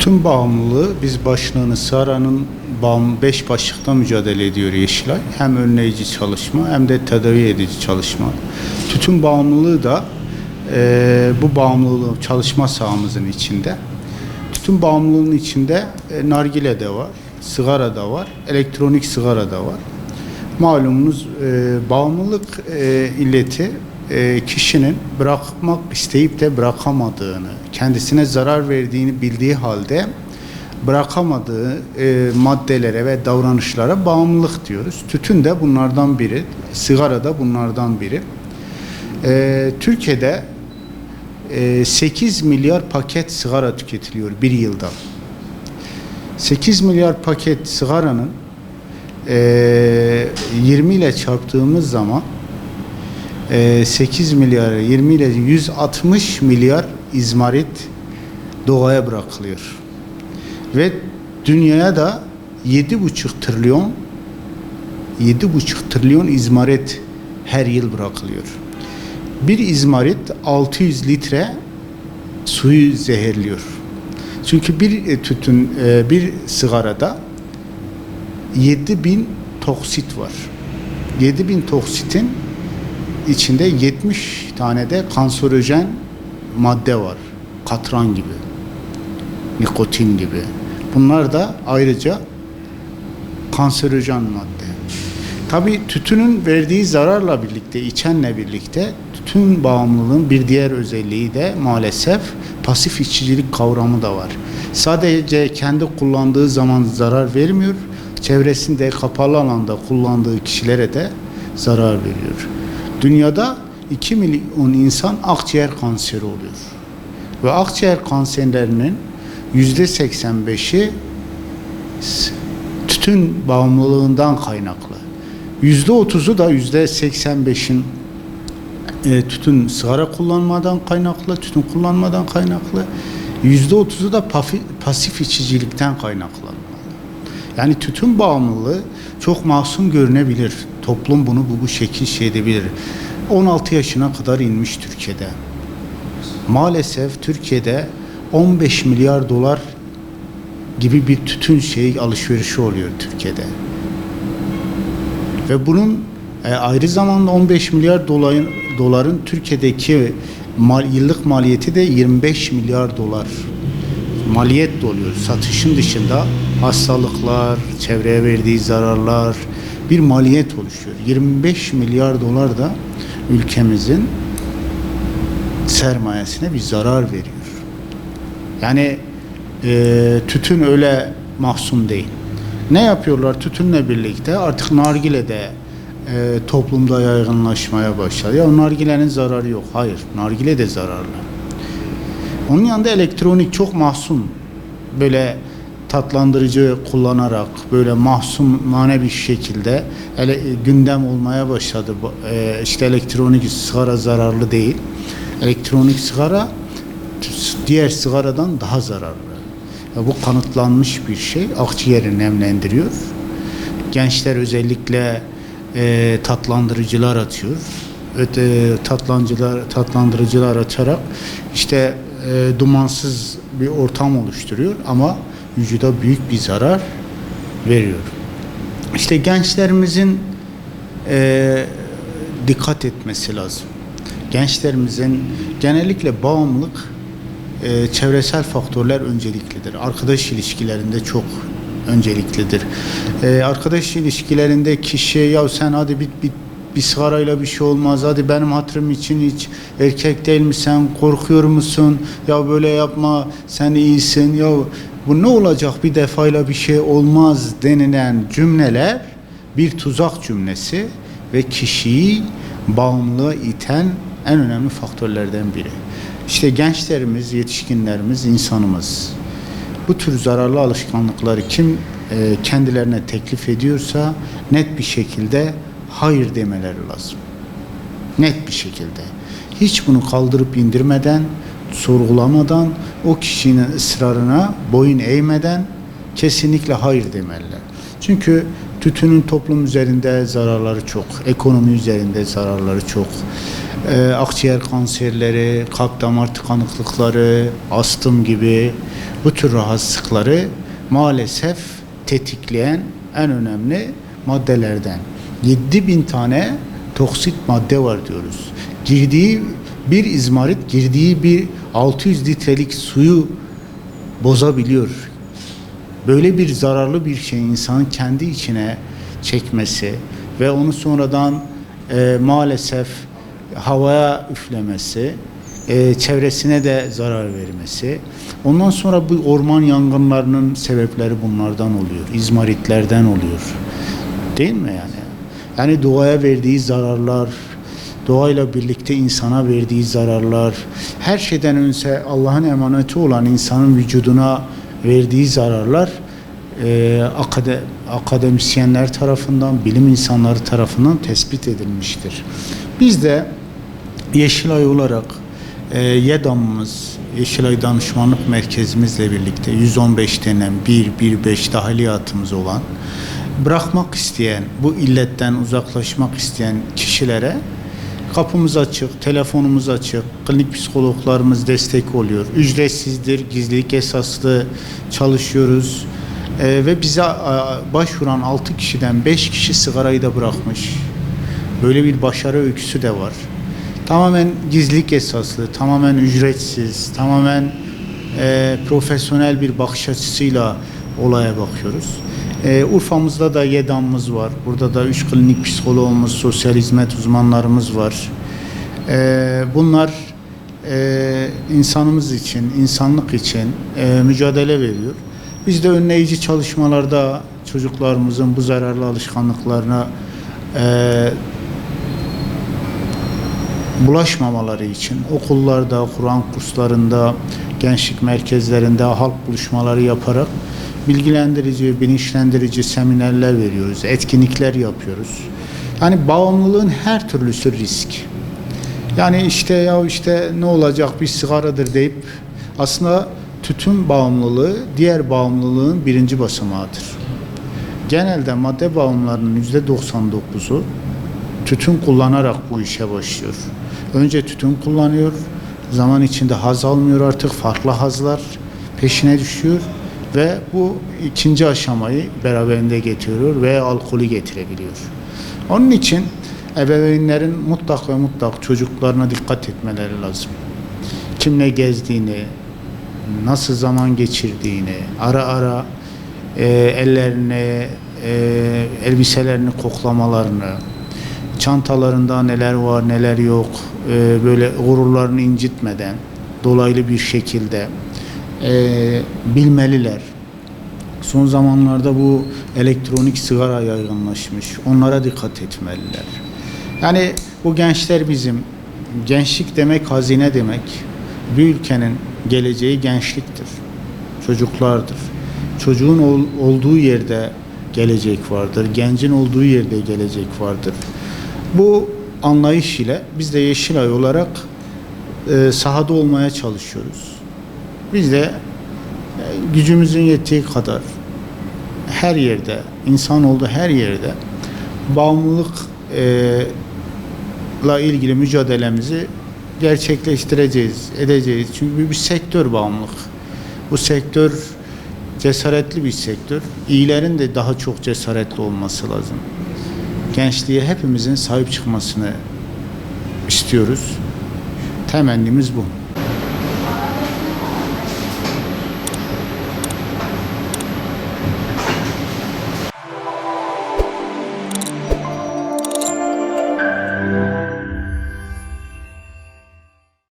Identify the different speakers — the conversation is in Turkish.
Speaker 1: Tütün bağımlılığı biz başlığını Sara'nın 5 başlıkta mücadele ediyor Yeşilay. Hem önleyici çalışma hem de tedavi edici çalışma. Tütün bağımlılığı da bu bağımlılığı çalışma sahamızın içinde. Tütün bağımlılığının içinde nargile de var, sigara da var, elektronik sigara da var. Malumunuz bağımlılık illeti kişinin bırakmak isteyip de bırakamadığını, kendisine zarar verdiğini bildiği halde bırakamadığı maddelere ve davranışlara bağımlılık diyoruz. Tütün de bunlardan biri, sigara da bunlardan biri. Türkiye'de 8 milyar paket sigara tüketiliyor bir yılda. 8 milyar paket sigaranın 20 ile çarptığımız zaman 8 milyar 20 ile 160 milyar izmarit doğaya bırakılıyor. Ve dünyaya da 7,5 trilyon izmarit her yıl bırakılıyor. Bir izmarit 600 litre suyu zehirliyor. Çünkü bir sigarada 7.000 toksit var. 7.000 toksitin içinde 70 tane de kanserojen madde var. Katran gibi, nikotin gibi. Bunlar da ayrıca kanserojen madde. Tabii tütünün verdiği zararla birlikte, içenle birlikte tütün bağımlılığın bir diğer özelliği de maalesef pasif içicilik kavramı da var. Sadece kendi kullandığı zaman zarar vermiyor, çevresinde kapalı alanda kullandığı kişilere de zarar veriyor. Dünyada 2 milyon insan akciğer kanseri oluyor. Ve akciğer kanserlerinin %85'i tütün bağımlılığından kaynaklı. %30'u da %85'in tütün sigara kullanmadan kaynaklı, tütün kullanmadan kaynaklı. %30'u da pasif içicilikten kaynaklanmalı. Yani tütün bağımlılığı çok masum görünebilir. Toplum bunu bu şekil edebilir. 16 yaşına kadar inmiş Türkiye'de. Maalesef Türkiye'de 15 milyar dolar gibi bir tütün alışverişi oluyor Türkiye'de. Ve bunun ayrı zamanda 15 milyar doların Türkiye'deki yıllık maliyeti de 25 milyar dolar. Maliyet de oluyor. Satışın dışında hastalıklar, çevreye verdiği zararlar, bir maliyet oluşuyor. 25 milyar dolar da ülkemizin sermayesine bir zarar veriyor. Yani tütün öyle mahzun değil. Ne yapıyorlar tütünle birlikte? Artık nargile de toplumda yaygınlaşmaya başladı. Ya nargilenin zararı yok. Hayır, nargile de zararlı. Onun yanında elektronik çok mahzun. Böyle tatlandırıcı kullanarak böyle mahzunane bir şekilde gündem olmaya başladı. İşte elektronik sigara zararlı değil. Elektronik sigara diğer sigaradan daha zararlı. Bu kanıtlanmış bir şey. Akciğeri nemlendiriyor. Gençler özellikle tatlandırıcılar atıyor. Tatlandırıcılar açarak işte dumansız bir ortam oluşturuyor ama vücuda büyük bir zarar veriyor. İşte gençlerimizin dikkat etmesi lazım. Gençlerimizin genellikle bağımlılık çevresel faktörler önceliklidir. Arkadaş ilişkilerinde çok önceliklidir. Arkadaş ilişkilerinde kişi ya sen hadi bir sigarayla bir şey olmaz. Hadi benim hatırım için hiç erkek değil mi sen korkuyor musun? Ya böyle yapma sen iyisin. Ya bu ne olacak bir defayla bir şey olmaz denilen cümleler bir tuzak cümlesi ve kişiyi bağımlılığa iten en önemli faktörlerden biri. İşte gençlerimiz, yetişkinlerimiz, insanımız bu tür zararlı alışkanlıkları kim kendilerine teklif ediyorsa net bir şekilde hayır demeleri lazım. Net bir şekilde. Hiç bunu kaldırıp indirmeden, sorgulamadan, o kişinin ısrarına boyun eğmeden kesinlikle hayır demeliler. Çünkü tütünün toplum üzerinde zararları çok, ekonomi üzerinde zararları çok. Akciğer kanserleri, kalp damar tıkanıklıkları, astım gibi bu tür rahatsızlıkları maalesef tetikleyen en önemli maddelerden. 7.000 tane toksit madde var diyoruz. Girdiği bir izmarit, girdiği bir 600 litrelik suyu bozabiliyor. Böyle bir zararlı bir şey insanın kendi içine çekmesi ve onu sonradan maalesef havaya üflemesi, çevresine de zarar vermesi. Ondan sonra bu orman yangınlarının sebepleri bunlardan oluyor. İzmaritlerden oluyor. Değil mi yani? Yani doğaya verdiği zararlar, doğayla birlikte insana verdiği zararlar, her şeyden önce Allah'ın emaneti olan insanın vücuduna verdiği zararlar akademisyenler tarafından, bilim insanları tarafından tespit edilmiştir. Biz de Yeşilay olarak YEDAM'ımız, Yeşilay Danışmanlık Merkezimizle birlikte 115 denen 1-1-5 dahiliyatımız olan, bırakmak isteyen, bu illetten uzaklaşmak isteyen kişilere kapımız açık, telefonumuz açık, klinik psikologlarımız destek oluyor. Ücretsizdir, gizlilik esaslı çalışıyoruz. Ve bize başvuran 6 kişiden 5 kişi sigarayı da bırakmış. Böyle bir başarı öyküsü de var. Tamamen gizlilik esaslı, tamamen ücretsiz, tamamen profesyonel bir bakış açısıyla olaya bakıyoruz. Urfa'mızda da YEDAM'ımız var. Burada da 3 klinik psikologumuz, sosyal hizmet uzmanlarımız var. Bunlar insanımız için, insanlık için mücadele veriyor. Biz de önleyici çalışmalarda çocuklarımızın bu zararlı alışkanlıklarına bulaşmamaları için okullarda, Kur'an kurslarında, gençlik merkezlerinde halk buluşmaları yaparak bilgilendirici, bilinçlendirici seminerler veriyoruz, etkinlikler yapıyoruz. Yani bağımlılığın her türlüsü risk. Yani işte ne olacak bir sigaradır deyip aslında tütün bağımlılığı diğer bağımlılığın birinci basamağıdır. Genelde madde bağımlılarının %99'u tütün kullanarak bu işe başlıyor. Önce tütün kullanıyor, zaman içinde haz almıyor artık, farklı hazlar peşine düşüyor ve bu ikinci aşamayı beraberinde getiriyor ve alkolü getirebiliyor. Onun için ebeveynlerin mutlak ve mutlak çocuklarına dikkat etmeleri lazım. Kimle gezdiğini, nasıl zaman geçirdiğini, ara ara ellerini, elbiselerini koklamalarını, çantalarında neler var neler yok, böyle gururlarını incitmeden dolaylı bir şekilde bilmeliler. Son zamanlarda bu elektronik sigara yaygınlaşmış. Onlara dikkat etmeliler. Yani bu gençler bizim. Gençlik demek hazine demek. Bir ülkenin geleceği gençliktir. Çocuklardır. Çocuğun olduğu yerde gelecek vardır. Gencin olduğu yerde gelecek vardır. Bu anlayış ile biz de Yeşilay olarak sahada olmaya çalışıyoruz. Biz de gücümüzün yettiği kadar her yerde, insan olduğu her yerde bağımlılıkla ilgili mücadelemizi gerçekleştireceğiz, edeceğiz. Çünkü bir sektör bağımlılık. Bu sektör cesaretli bir sektör. İyilerin de daha çok cesaretli olması lazım. Gençliğe hepimizin sahip çıkmasını istiyoruz. Temennimiz bu.